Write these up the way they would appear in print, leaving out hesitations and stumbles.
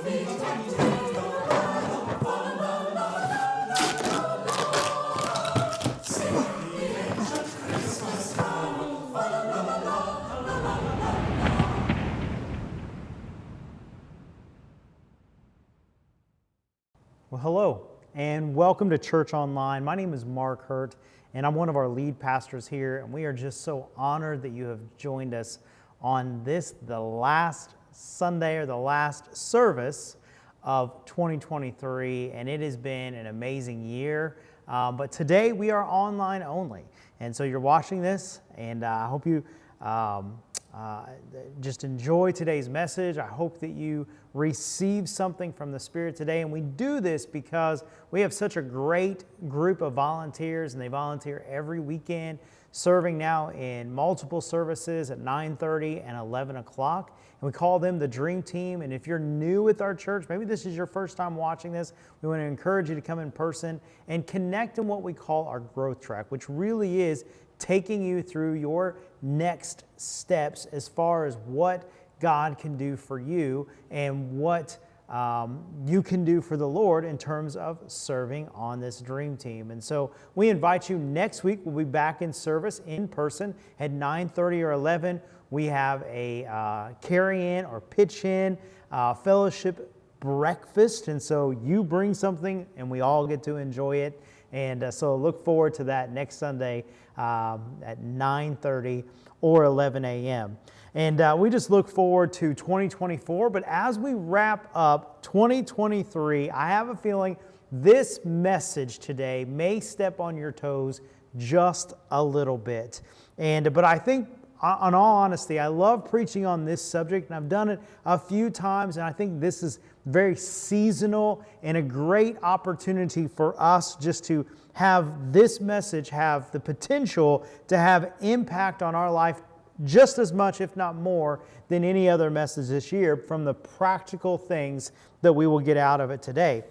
Well, hello, and welcome to Church Online. My name is Mark Hurt, and I'm one of our lead pastors here, and we are just so honored that you have joined us on this, the last Sunday or the last service of 2023, and it has been an amazing year. But today we are online only, and so you're watching this, and I hope you just enjoy today's message. I hope that you receive something from the Spirit today. And we do this because we have such a great group of volunteers, and they volunteer every weekend, serving now in multiple services at 9:30 and 11 o'clock. And we call them the Dream Team. And if you're new with our church, maybe this is your first time watching this, we want to encourage you to come in person and connect in what we call our growth track, which really is taking you through your next steps as far as what God can do for you and what you can do for the Lord in terms of serving on this Dream Team. And so we invite you next week. We'll be back in service in person at 9:30 or 11. We have a carry-in or pitch-in fellowship breakfast. And so you bring something and we all get to enjoy it. And so look forward to that next Sunday at 9:30 or 11 a.m. And we just look forward to 2024. But as we wrap up 2023, I have a feeling this message today may step on your toes just a little bit. But I think, in all honesty, I love preaching on this subject, and I've done it a few times, and I think this is very seasonal and a great opportunity for us just to have this message have the potential to have impact on our life just as much, if not more, than any other message this year from the practical things that we will get out of it today.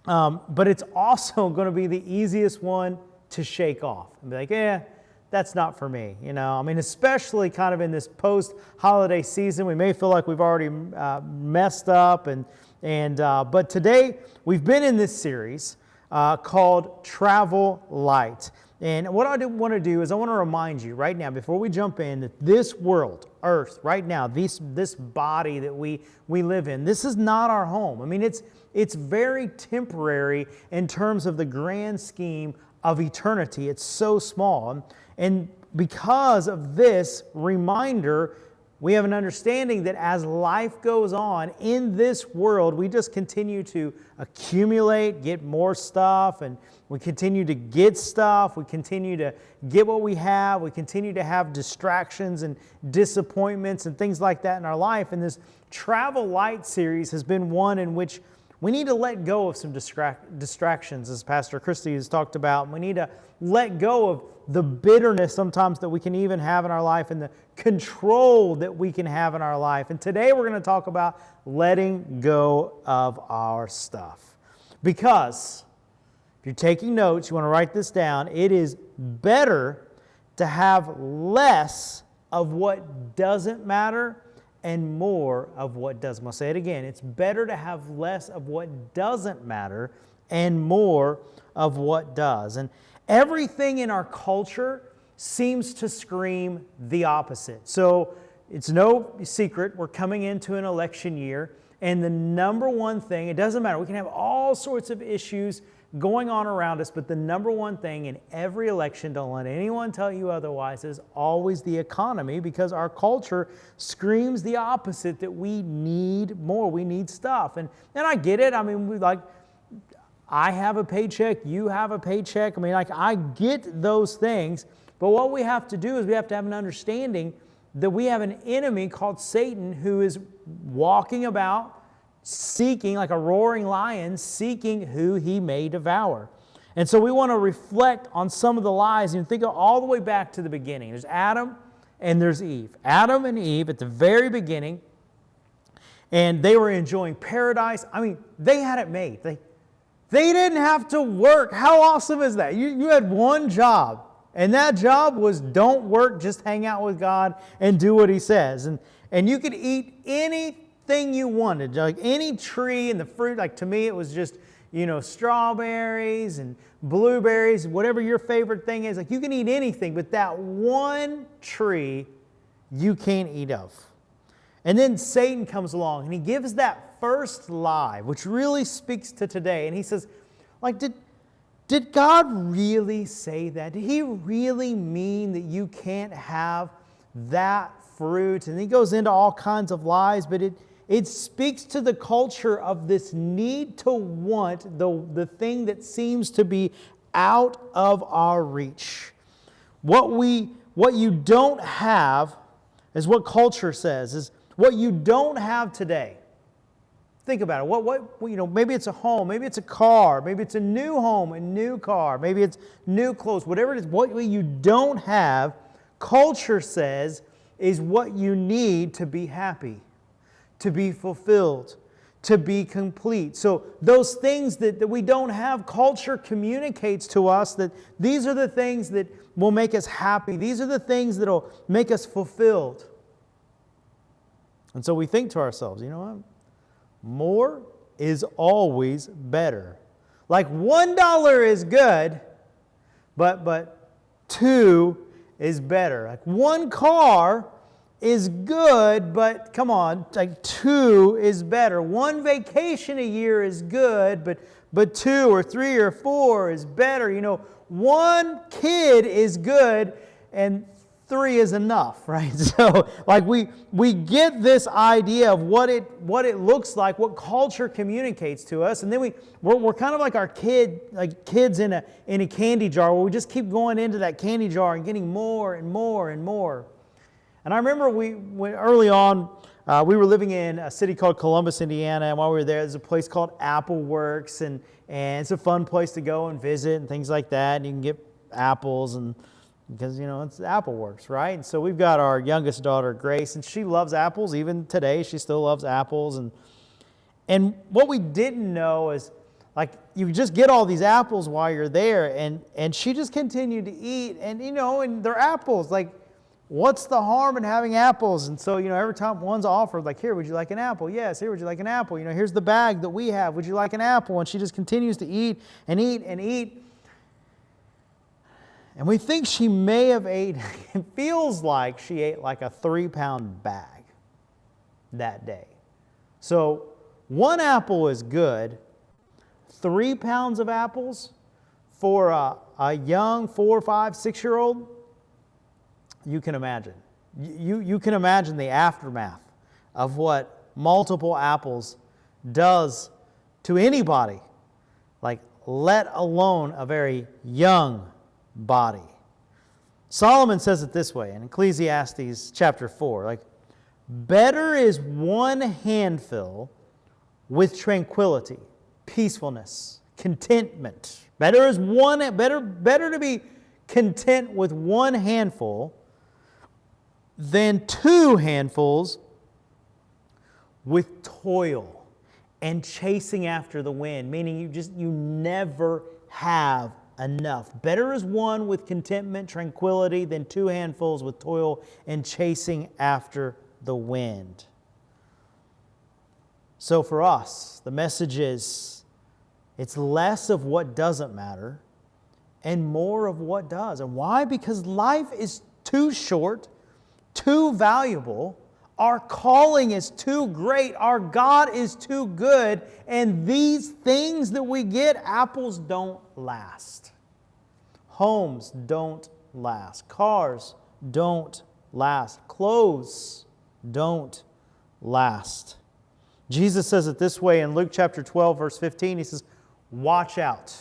But it's also going to be the easiest one to shake off and be like, that's not for me. You know, I mean, especially kind of in this post-holiday season, we may feel like we've already messed up. But today we've been in this series called Travel Light. And what I want to do is I want to remind you right now, before we jump in, that this world, Earth, right now, this body that we live in, this is not our home. I mean, it's very temporary in terms of the grand scheme of eternity. It's so small. And because of this reminder, we have an understanding that as life goes on in this world, we just continue to accumulate, get more stuff, and we continue to get stuff. We continue to get what we have. We continue to have distractions and disappointments and things like that in our life. And this Travel Light series has been one in which we need to let go of some distractions, as Pastor Christy has talked about. We need to let go of the bitterness sometimes that we can even have in our life and the control that we can have in our life. And today we're going to talk about letting go of our stuff. Because if you're taking notes, you want to write this down, it is better to have less of what doesn't matter and more of what does. I'm going to say it again. It's better to have less of what doesn't matter and more of what does. And everything in our culture seems to scream the opposite. So it's no secret we're coming into an election year, and the number one thing, it doesn't matter, we can have all sorts of issues going on around us, but the number one thing in every election, don't let anyone tell you otherwise, is always the economy, because our culture screams the opposite, that we need more, we need stuff. And I get it. I mean, I have a paycheck, you have a paycheck. I mean, I get those things, but what we have to do is we have to have an understanding that we have an enemy called Satan who is walking about seeking, like a roaring lion, seeking who he may devour. And so we want to reflect on some of the lies and think all the way back to the beginning. There's Adam and there's Eve. Adam and Eve at the very beginning, and they were enjoying paradise. I mean, they had it made. They didn't have to work. How awesome is that? You had one job, and that job was don't work, just hang out with God and do what He says. And you could eat any anything you wanted, like any tree and the fruit. Like to me, it was just, strawberries and blueberries, whatever your favorite thing is. Like you can eat anything, but that one tree you can't eat of. And then Satan comes along and he gives that first lie, which really speaks to today. And he says, like, did God really say that? Did He really mean that you can't have that fruit? And he goes into all kinds of lies, but it speaks to the culture of this need to want the thing that seems to be out of our reach. What you don't have is what culture says, is what you don't have today. Think about it. Maybe it's a home, maybe it's a car, maybe it's a new home, a new car, maybe it's new clothes, whatever it is, what you don't have, culture says is what you need to be happy, to be fulfilled, to be complete. So those things that we don't have, culture communicates to us that these are the things that will make us happy. These are the things that will make us fulfilled. And so we think to ourselves, you know what? More is always better. Like $1 is good, but 2 is better. Like one car is good, but come on, like 2 is better. One vacation a year is good, but 2 or 3 or 4 is better. One kid is good and 3 is enough, right? So like we get this idea of what it looks like, what culture communicates to us, and then we're kind of like kids in a candy jar, where we just keep going into that candy jar and getting more and more and more. And I remember when early on we were living in a city called Columbus, Indiana, and while we were there, there's a place called Apple Works, and it's a fun place to go and visit and things like that, and you can get apples because, it's Apple Works, right? And so we've got our youngest daughter, Grace, and she loves apples. Even today, she still loves apples. And what we didn't know is, like, you just get all these apples while you're there, and she just continued to eat, and, and they're apples. Like, what's the harm in having apples? And so, every time one's offered, like, here, would you like an apple? Yes, here, would you like an apple? Here's the bag that we have. Would you like an apple? And she just continues to eat and eat and eat. And we think she may have ate, it feels like she ate like a 3-pound bag that day. So 1 apple is good. 3 pounds of apples for a young 4, 5, 6-year-old, you can imagine. You can imagine the aftermath of what multiple apples does to anybody, like let alone a very young body. Solomon says it this way in Ecclesiastes chapter 4, like, better is 1 handful with tranquility, peacefulness, contentment. Better to be content with 1 handful than 2 handfuls with toil and chasing after the wind, meaning you never have enough. Better is 1 with contentment, tranquility, than 2 handfuls with toil and chasing after the wind. So for us, the message is, it's less of what doesn't matter and more of what does. And why? Because life is too short, too valuable. Our calling is too great. Our God is too good. And these things that we get, apples don't last. Homes don't last. Cars don't last. Clothes don't last. Jesus says it this way in Luke chapter 12, verse 15. He says, watch out.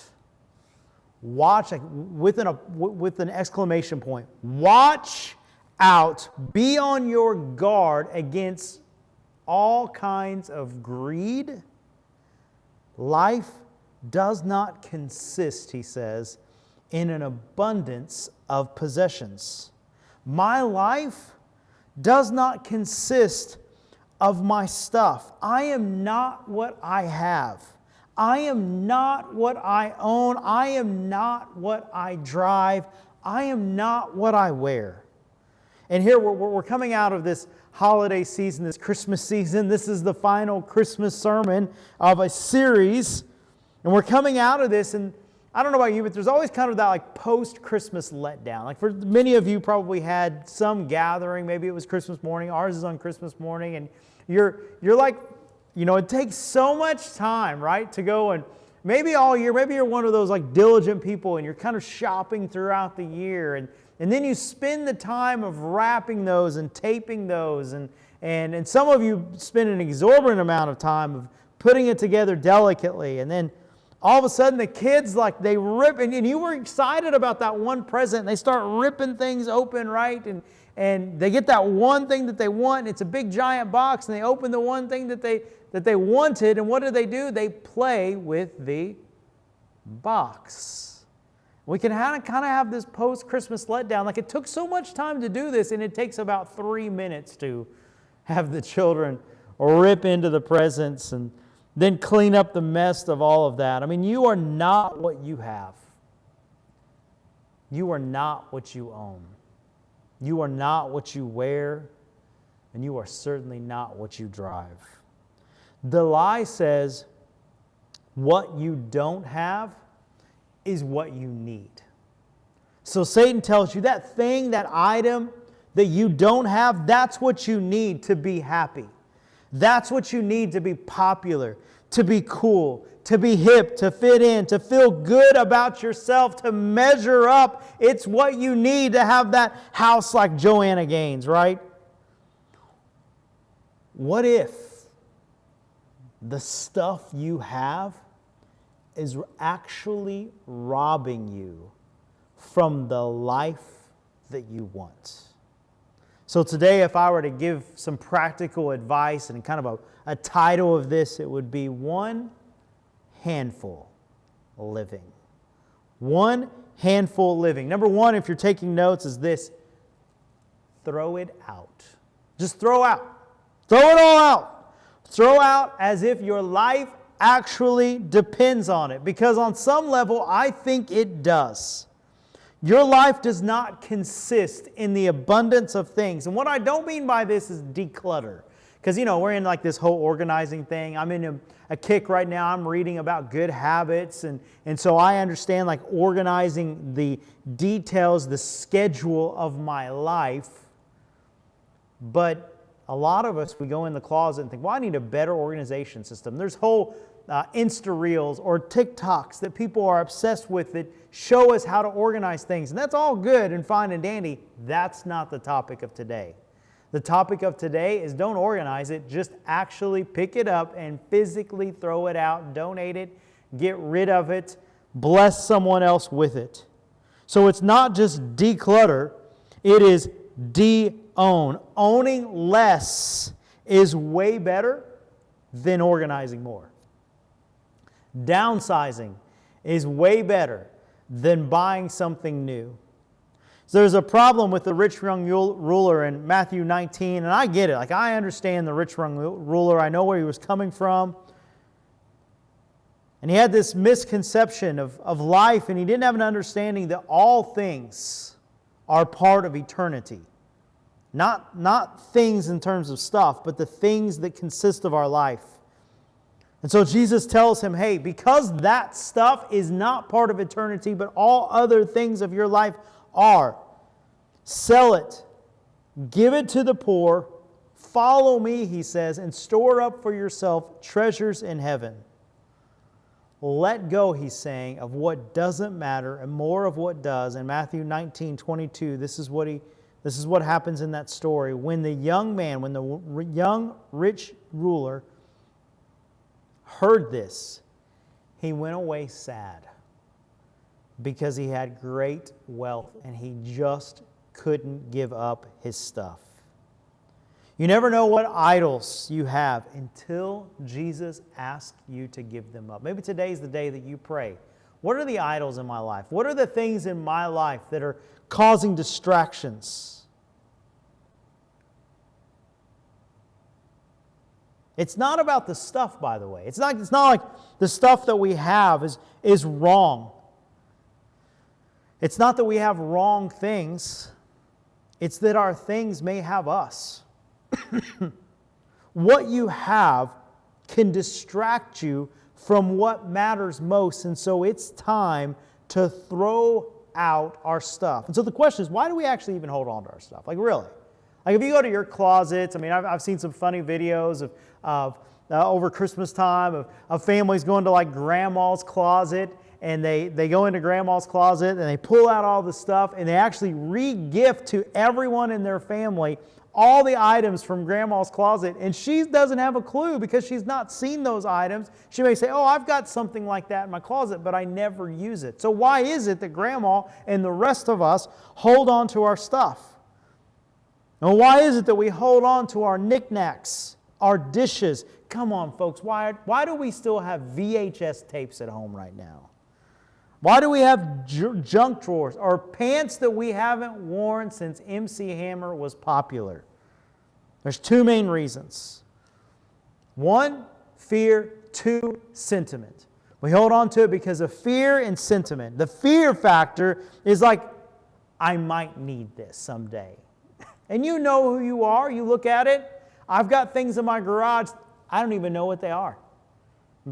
Watch, with an exclamation point. Watch out. Be on your guard against all kinds of greed. Life does not consist, he says, in an abundance of possessions. My life does not consist of my stuff. I am not what I have. I am not what I own. I am not what I drive. I am not what I wear. And here we're coming out of this holiday season, this Christmas season. This is the final Christmas sermon of a series. And we're coming out of this, and I don't know about you, but there's always kind of that like post-Christmas letdown. Like for many of you probably had some gathering. Maybe it was Christmas morning. Ours is on Christmas morning. And you're like, it takes so much time, right, to go and maybe all year, maybe you're one of those like diligent people and you're kind of shopping throughout the year. And then you spend the time of wrapping those and taping those. And some of you spend an exorbitant amount of time of putting it together delicately. And then all of a sudden the kids, like they rip, and you were excited about that one present, and they start ripping things open, right? And they get that one thing that they want, and it's a big giant box, and they open the one thing that they wanted, and what do? They play with the box. We can kind of have this post-Christmas letdown. Like it took so much time to do this, and it takes about 3 minutes to have the children rip into the presents and then clean up the mess of all of that. I mean, you are not what you have. You are not what you own. You are not what you wear, and you are certainly not what you drive. The lie says what you don't have is what you need. So Satan tells you that thing, that item that you don't have, that's what you need to be happy. That's what you need to be popular, to be cool, to be hip, to fit in, to feel good about yourself, to measure up. It's what you need to have that house like Joanna Gaines, right? What if the stuff you have is actually robbing you from the life that you want? So today, if I were to give some practical advice and kind of a title of this, it would be One Handful Living. One handful living. Number one, if you're taking notes, is this: throw it out. Just throw out. Throw it all out. Throw out as if your life actually depends on it. Because on some level, I think it does. Your life does not consist in the abundance of things. And what I don't mean by this is declutter. Because, we're in like this whole organizing thing. I'm in a kick right now. I'm reading about good habits. And so I understand like organizing the details, the schedule of my life. But a lot of us, we go in the closet and think, well, I need a better organization system. There's whole Insta Reels or TikToks that people are obsessed with that show us how to organize things. And that's all good and fine and dandy. That's not the topic of today. The topic of today is don't organize it. Just actually pick it up and physically throw it out, donate it, get rid of it, bless someone else with it. So it's not just declutter, it is de-own. Owning less is way better than organizing more. Downsizing is way better than buying something new. So there's a problem with the rich young ruler in Matthew 19, and I get it. Like, I understand the rich young ruler. I know where he was coming from. And he had this misconception of life, and he didn't have an understanding that all things are part of eternity. Not things in terms of stuff, but the things that consist of our life. And so Jesus tells him, hey, because that stuff is not part of eternity, but all other things of your life are, sell it, give it to the poor, follow me, he says, and store up for yourself treasures in heaven. Let go, he's saying, of what doesn't matter and more of what does. In Matthew 19:22, this is what happens in that story. When the young rich ruler heard this, he went away sad because he had great wealth and he just couldn't give up his stuff. You never know what idols you have until Jesus asks you to give them up. Maybe today's the day that you pray. What are the idols in my life? What are the things in my life that are causing distractions? It's not about the stuff, by the way. It's not like the stuff that we have is wrong. It's not that we have wrong things. It's that our things may have us. What you have can distract you from what matters most. And so it's time to throw out our stuff. And so the question is, why do we actually even hold on to our stuff? Like, really? Like, if you go to your closets, I mean, I've seen some funny videos of over Christmas time of families going to like grandma's closet, and they go into grandma's closet and they pull out all the stuff and they actually re-gift to everyone in their family all the items from grandma's closet, and she doesn't have a clue because she's not seen those items. She may say, oh, I've got something like that in my closet, but I never use it. So why is it that grandma and the rest of us hold on to our stuff? And why is it that we hold on to our knickknacks, our dishes? Come on, folks, why do we still have VHS tapes at home right now? Why do we have junk drawers or pants that we haven't worn since MC Hammer was popular? There's two main reasons. One, fear. Two, sentiment. We hold on to it because of fear and sentiment. The fear factor is like, I might need this someday. And you know who you are. You look at it. I've got things in my garage. I don't even know what they are.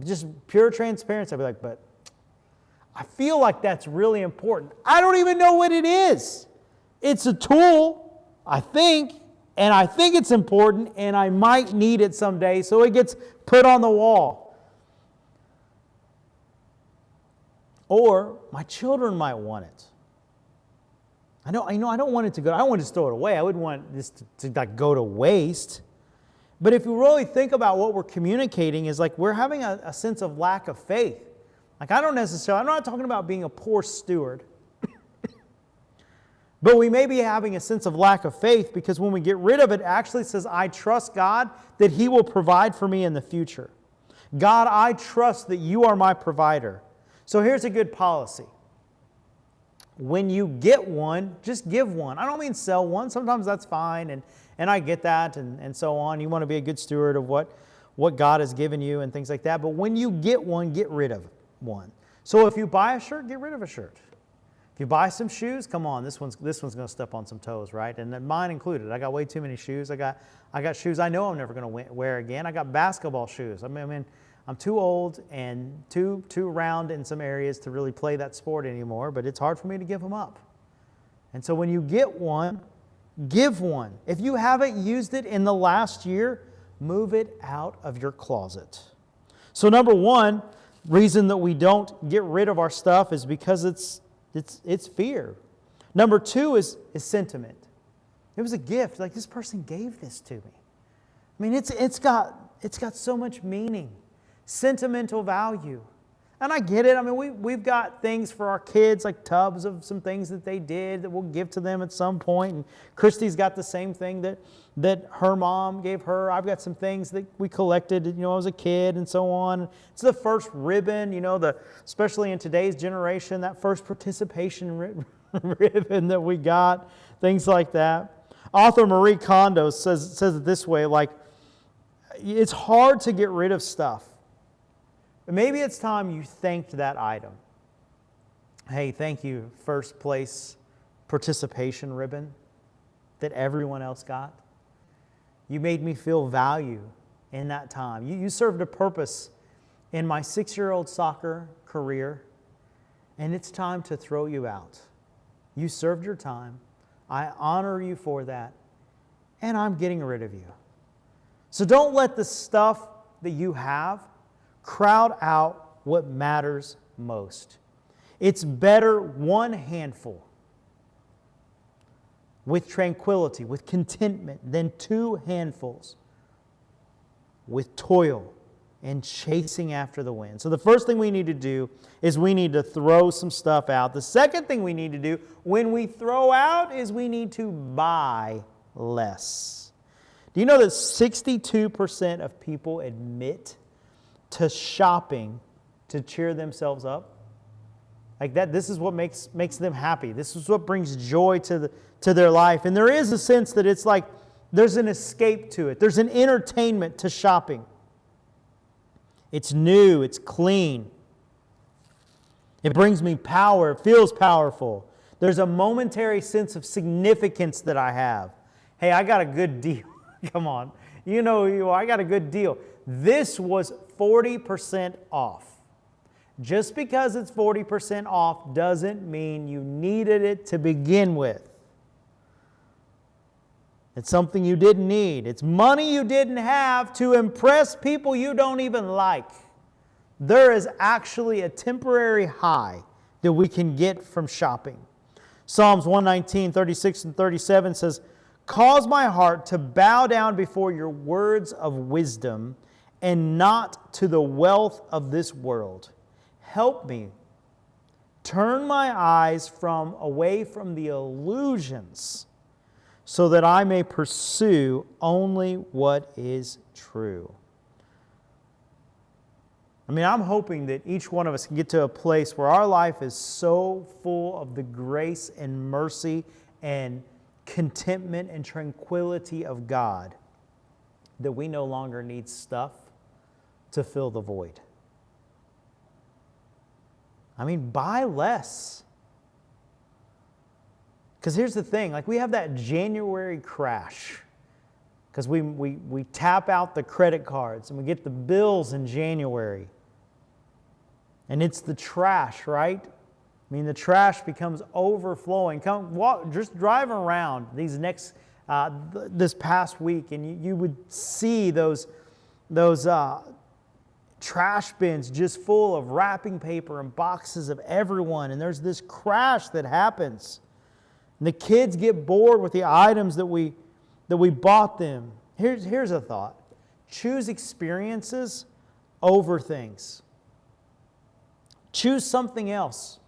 Just pure transparency. I'll be like, but I feel like that's really important. I don't even know what it is. It's a tool, I think, and I think it's important, and I might need it someday, so it gets put on the wall. Or my children might want it. I don't want it to go. I don't want to throw it away. I wouldn't want this to like go to waste. But if you really think about what we're communicating, is like we're having a sense of lack of faith. Like, I'm not talking about being a poor steward. But we may be having a sense of lack of faith because when we get rid of it, it actually says, I trust God that He will provide for me in the future. God, I trust that You are my provider. So here's a good policy. When you get one, just give one. I don't mean sell one. Sometimes that's fine, and I get that, and so on. You want to be a good steward of what God has given you and things like that. But when you get one, get rid of one. So if you buy a shirt, get rid of a shirt. If you buy some shoes, come on, this one's going to step on some toes, right? And then mine included. I got way too many shoes. I got shoes I know I'm never going to wear again. I got basketball shoes. I mean, I'm too old and too round in some areas to really play that sport anymore, but it's hard for me to give them up. And so when you get one, give one. If you haven't used it in the last year, move it out of your closet. So number one, reason that we don't get rid of our stuff is because it's fear. Number two is sentiment. It was a gift. Like, this person gave this to me. I mean, it's got so much meaning, sentimental value. And I get it. I mean, we've got things for our kids, like tubs of some things that they did that we'll give to them at some point. And Christy's got the same thing that her mom gave her. I've got some things that we collected, as a kid and so on. It's the first ribbon, especially in today's generation, that first participation ribbon that we got, things like that. Author Marie Kondo says it this way, like, it's hard to get rid of stuff. But maybe it's time you thanked that item. Hey, thank you, first place participation ribbon that everyone else got. You made me feel value in that time. You served a purpose in my 6-year-old soccer career, and it's time to throw you out. You served your time. I honor you for that, and I'm getting rid of you. So don't let the stuff that you have crowd out what matters most. It's better one handful with tranquility, with contentment, than 2 handfuls with toil and chasing after the wind. So the first thing we need to do is we need to throw some stuff out. The second thing we need to do when we throw out is we need to buy less. Do you know that 62% of people admit to shopping to cheer themselves up? Like that, this is what makes them happy. This is what brings joy to their life. And there is a sense that it's like there's an escape to it. There's an entertainment to shopping. It's new, it's clean. It brings me power, it feels powerful. There's a momentary sense of significance that I have. Hey, I got a good deal. Come on. You know who you are. I got a good deal. This was 40% off. Just because it's 40% off doesn't mean you needed it to begin with. It's something you didn't need. It's money you didn't have to impress people you don't even like. There is actually a temporary high that we can get from shopping. Psalms 119, 36 and 37 says, "Cause my heart to bow down before your words of wisdom and not to the wealth of this world. Help me. Turn my eyes away from the illusions so that I may pursue only what is true." I mean, I'm hoping that each one of us can get to a place where our life is so full of the grace and mercy and contentment and tranquility of God that we no longer need stuff to fill the void. I mean, buy less. Because here's the thing, like we have that January crash because we tap out the credit cards and we get the bills in January. And it's the trash, right? I mean, the trash becomes overflowing. Just drive around this past week, and you would see those trash bins just full of wrapping paper and boxes of everyone. And there's this crash that happens. And the kids get bored with the items that we bought them. Here's a thought. Choose experiences over things. Choose something else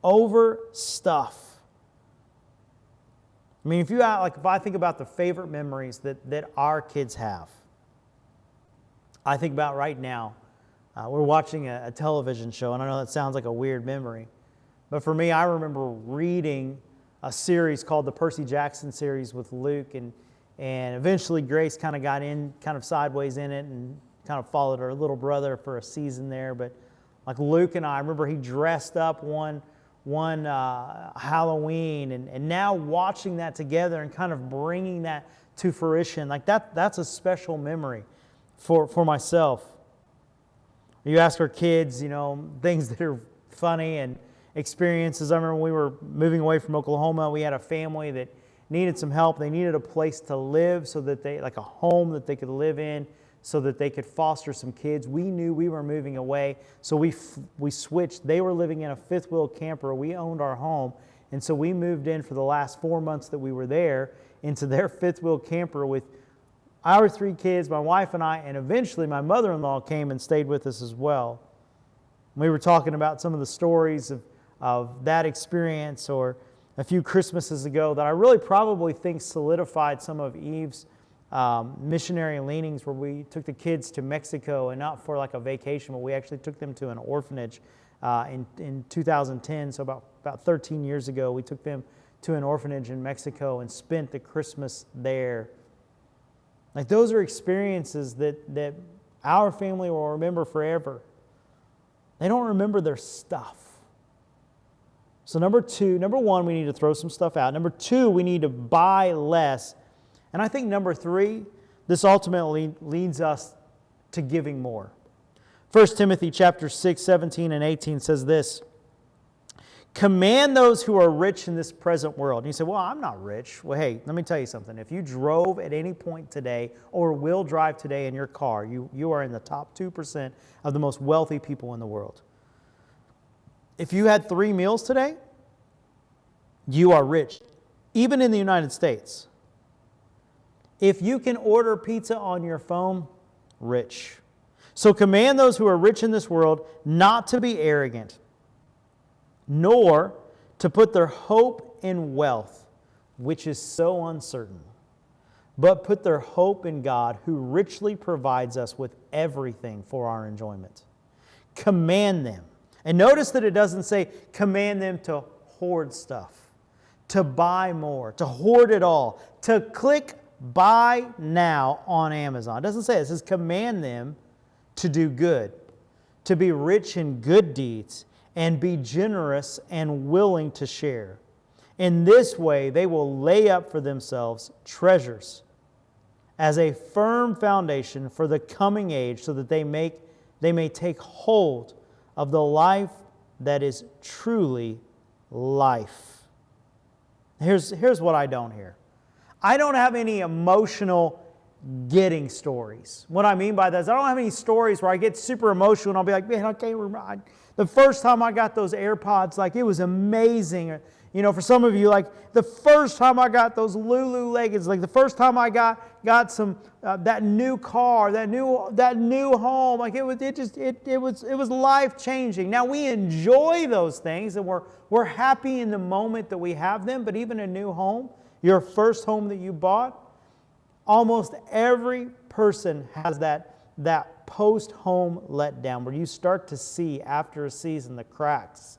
over stuff. I mean, if I think about the favorite memories that our kids have, I think about right now, we're watching a television show, and I know that sounds like a weird memory, but for me, I remember reading a series called the Percy Jackson series with Luke, and eventually Grace kind of got sideways in it and kind of followed her little brother for a season there, but like Luke and I remember he dressed up one Halloween, and now watching that together and kind of bringing that to fruition, like that's a special memory for myself. You ask our kids, things that are funny and experiences. I remember when we were moving away from Oklahoma, we had a family that needed some help. They needed a place to live like a home that they could live in, so that they could foster some kids. We knew we were moving away, so we switched. They were living in a fifth wheel camper. We owned our home, and so we moved in for the last 4 months that we were there into their fifth wheel camper with our 3 kids, my wife and I, and eventually my mother-in-law came and stayed with us as well. We were talking about some of the stories of that experience, or a few Christmases ago, that I really probably think solidified some of Eve's missionary leanings, where we took the kids to Mexico, and not for like a vacation, but we actually took them to an orphanage in 2010. So about 13 years ago, we took them to an orphanage in Mexico and spent the Christmas there. Like those are experiences that our family will remember forever. They don't remember their stuff. So number one, we need to throw some stuff out. Number 2, we need to buy less. And I think number 3, this ultimately leads us to giving more. 1 Timothy chapter 6, 17 and 18 says this: "Command those who are rich in this present world." And you say, well, I'm not rich. Well, hey, let me tell you something. If you drove at any point today or will drive today in your car, you are in the top 2% of the most wealthy people in the world. If you had 3 meals today, you are rich, even in the United States. If you can order pizza on your phone, rich. So command those who are rich in this world not to be arrogant, nor to put their hope in wealth, which is so uncertain, but put their hope in God, who richly provides us with everything for our enjoyment. Command them. And notice that it doesn't say command them to hoard stuff, to buy more, to hoard it all, to click buy now on Amazon. It doesn't say it. It says command them to do good, to be rich in good deeds, and be generous and willing to share. In this way, they will lay up for themselves treasures as a firm foundation for the coming age, so that they may take hold of the life that is truly life. Here's what I don't hear. I don't have any emotional getting stories. What I mean by that is I don't have any stories where I get super emotional and I'll be like, man, I can't remember. The first time I got those AirPods, like, it was amazing. You know, for some of you, like, the first time I got those Lulu leggings, like the first time I got some that new car, that new home, like, it was life changing. Now we enjoy those things and we're happy in the moment that we have them. But even a new home, your first home that you bought, almost every person has that post-home letdown where you start to see after a season the cracks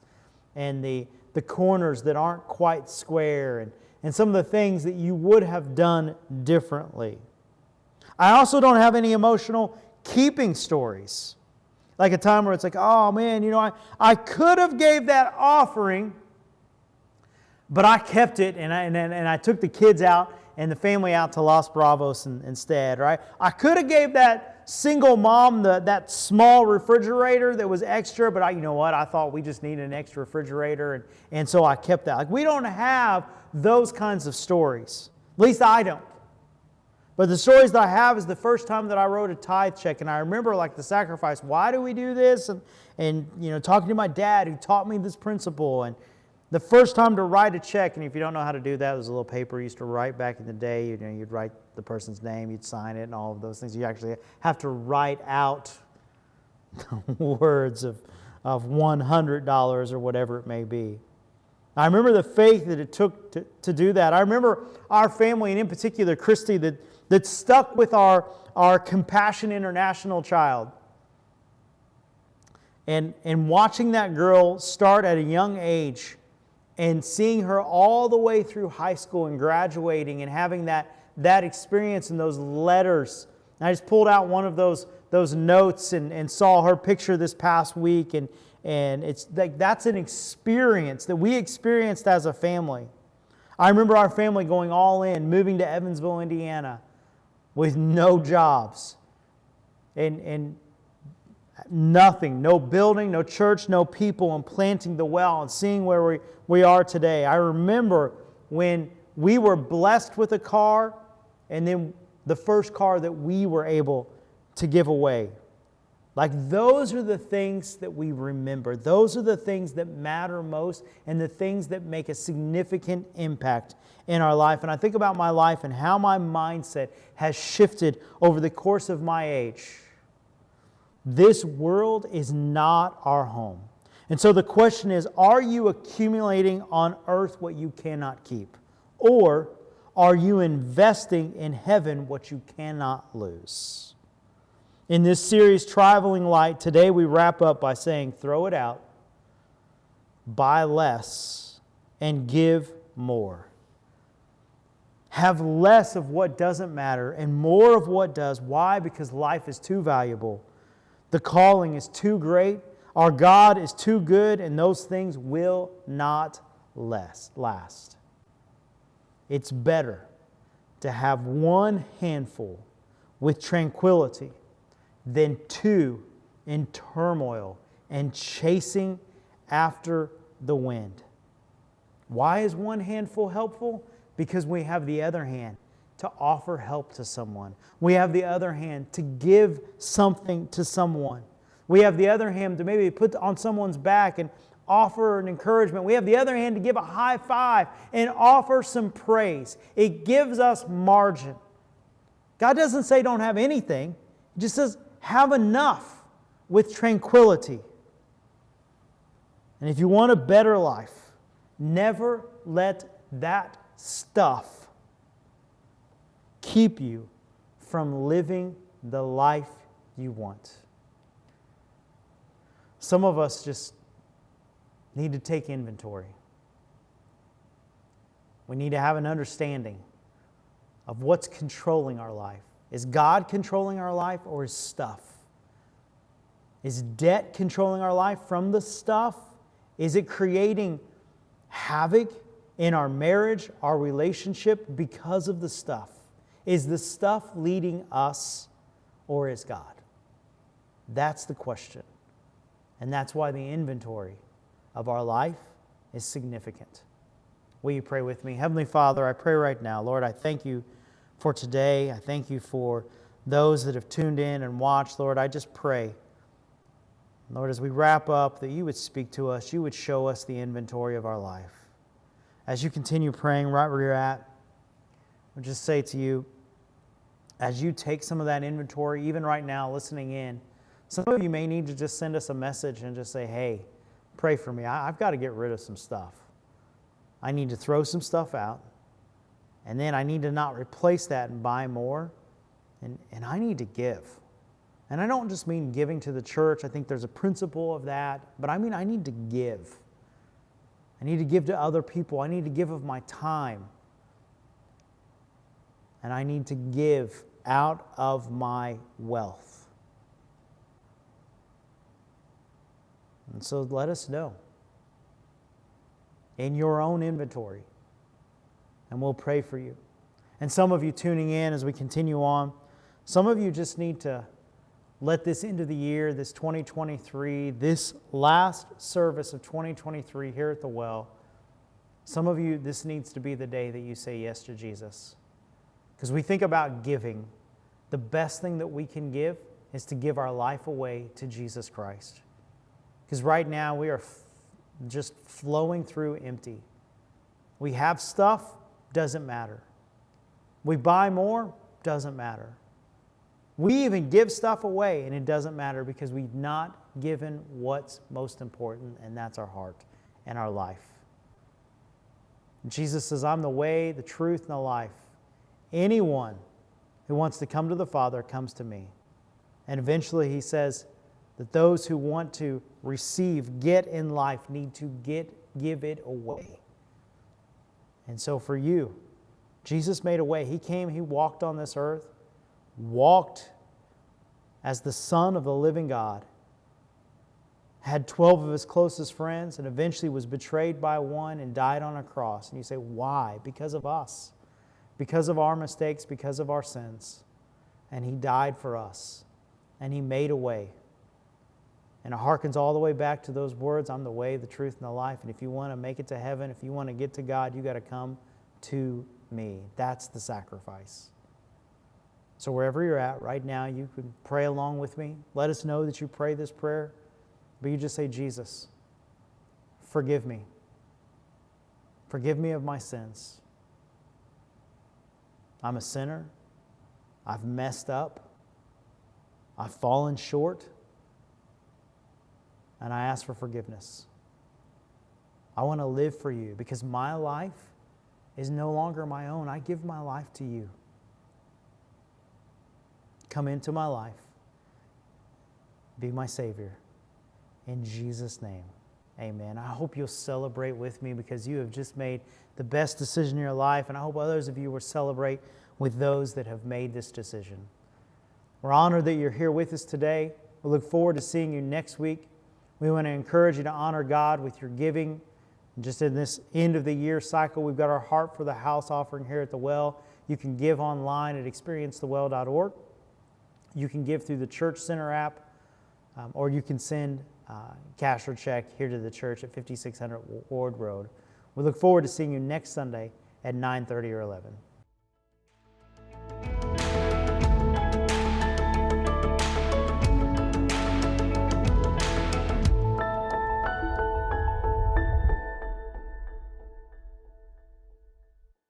and the corners that aren't quite square and some of the things that you would have done differently. I also don't have any emotional keeping stories. Like a time where it's like, oh man, you know, I could have gave that offering, but I kept it and I took the kids out and the family out to Los Bravos instead, right? I could have gave that single mom that small refrigerator that was extra, but you know what? I thought we just needed an extra refrigerator, and so I kept that. Like, we don't have those kinds of stories. At least I don't. But the stories that I have is the first time that I wrote a tithe check, and I remember, like, the sacrifice. Why do we do this? And you know, talking to my dad who taught me this principle, and the first time to write a check. And if you don't know how to do that, there's a little paper you used to write back in the day. You know, you'd write the person's name, you'd sign it, and all of those things. You actually have to write out words of $100 or whatever it may be. I remember the faith that it took to do that. I remember our family, and in particular Christy, that stuck with our Compassion International child. And watching that girl start at a young age and seeing her all the way through high school and graduating and having that experience and those letters. And I just pulled out one of those notes and saw her picture this past week, and it's like that's an experience that we experienced as a family. I remember our family going all in, moving to Evansville, Indiana with no jobs and nothing, no building, no church, no people, and planting the well and seeing where we are today. I remember when we were blessed with a car, and then the first car that we were able to give away. Like, those are the things that we remember. Those are the things that matter most and the things that make a significant impact in our life. And I think about my life and how my mindset has shifted over the course of my age. This world is not our home. And so the question is, are you accumulating on earth what you cannot keep? Or are you investing in heaven what you cannot lose? In this series, Traveling Light, today we wrap up by saying, throw it out, buy less, and give more. Have less of what doesn't matter and more of what does. Why? Because life is too valuable. The calling is too great. Our God is too good, and those things will not last. It's better to have one handful with tranquility than two in turmoil and chasing after the wind. Why is one handful helpful? Because we have the other hand to offer help to someone. We have the other hand to give something to someone. We have the other hand to maybe put on someone's back and offer an encouragement. We have the other hand to give a high five and offer some praise. It gives us margin. God doesn't say don't have anything. He just says have enough with tranquility. And if you want a better life, never let that stuff keep you from living the life you want. Some of us just need to take inventory. We need to have an understanding of what's controlling our life. Is God controlling our life, or is stuff? Is debt controlling our life from the stuff? Is it creating havoc in our marriage, our relationship, because of the stuff? Is the stuff leading us, or is God? That's the question. And that's why the inventory of our life is significant. Will you pray with me? Heavenly Father, I pray right now, Lord, I thank you for today. I thank you for those that have tuned in and watched. Lord, I just pray, Lord, as we wrap up, that you would speak to us, you would show us the inventory of our life. As you continue praying right where you're at, I'll just say to you, as you take some of that inventory, even right now, listening in, some of you may need to just send us a message and just say, hey, pray for me. I've got to get rid of some stuff. I need to throw some stuff out. And then I need to not replace that and buy more. And I need to give. And I don't just mean giving to the church. I think there's a principle of that. But I mean, I need to give. I need to give to other people. I need to give of my time. And I need to give out of my wealth. And so let us know in your own inventory, and we'll pray for you. And some of you tuning in as we continue on, some of you just need to let this end of the year, this 2023, this last service of 2023 here at the Well, some of you, this needs to be the day that you say yes to Jesus. Because we think about giving. The best thing that we can give is to give our life away to Jesus Christ. Because right now we are just flowing through empty. We have stuff, doesn't matter. We buy more, doesn't matter. We even give stuff away, and it doesn't matter because we've not given what's most important, and that's our heart and our life. And Jesus says, I'm the way, the truth, and the life. Anyone who wants to come to the Father comes to me. And eventually he says that those who want to receive, get in life, need to give it away. And so for you, Jesus made a way. He came, He walked on this earth, walked as the Son of the living God, had 12 of His closest friends, and eventually was betrayed by one and died on a cross. And you say, why? Because of us. Because of our mistakes, because of our sins. And He died for us. And He made a way. And it harkens all the way back to those words, I'm the way, the truth, and the life. And if you want to make it to heaven, if you want to get to God, you got to come to me. That's the sacrifice. So wherever you're at right now, you can pray along with me. Let us know that you pray this prayer. But you just say, Jesus, forgive me. Forgive me of my sins. I'm a sinner. I've messed up. I've fallen short. And I ask for forgiveness. I want to live for you because my life is no longer my own. I give my life to you. Come into my life. Be my Savior. In Jesus' name, amen. I hope you'll celebrate with me because you have just made the best decision in your life, and I hope others of you will celebrate with those that have made this decision. We're honored that you're here with us today. We look forward to seeing you next week. We want to encourage you to honor God with your giving. Just in this end of the year cycle, we've got our Heart for the House offering here at the Well. You can give online at experiencethewell.org. You can give through the Church Center app, or you can send cash or check here to the church at 5600 Ward Road. We look forward to seeing you next Sunday at 9:30 or 11.